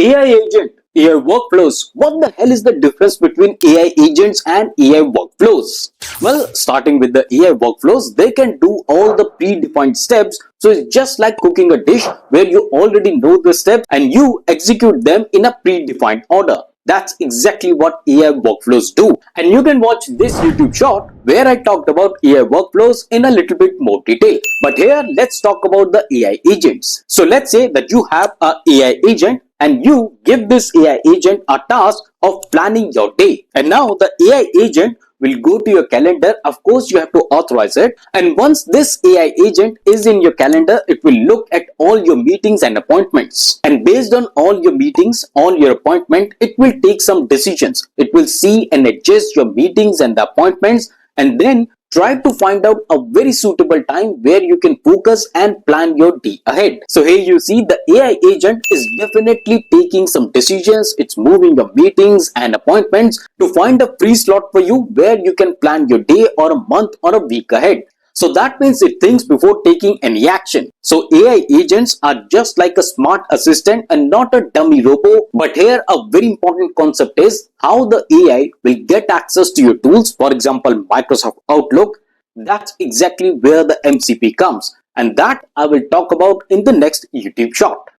AI agent, AI workflows. What the hell is the difference between AI agents and AI workflows? Well, starting with the AI workflows, they can do all the predefined steps. So it's just like cooking a dish where you already know the steps and you execute them in a predefined order. That's exactly what AI workflows do. And you can watch this YouTube short where I talked about AI workflows in a little bit more detail. But here, let's talk about the AI agents. So let's say that you have a AI agent and you give this AI agent a task of planning your day. And now the AI agent will go to your calendar. Of course, you have to authorize it. And once this AI agent is in your calendar, it will look at all your meetings and appointments. And based on all your meetings, on your appointment, it will take some decisions. It will see and adjust your meetings and the appointments and then try to find out a very suitable time where you can focus and plan your day ahead. So here you see the AI agent is definitely taking some decisions. It's moving your meetings and appointments to find a free slot for you where you can plan your day or a month or a week ahead. So that means it thinks before taking any action. So AI agents are just like a smart assistant and not a dummy robot. But here a very important concept is how the AI will get access to your tools. For example, Microsoft Outlook. That's exactly where the MCP comes. And that I will talk about in the next YouTube short.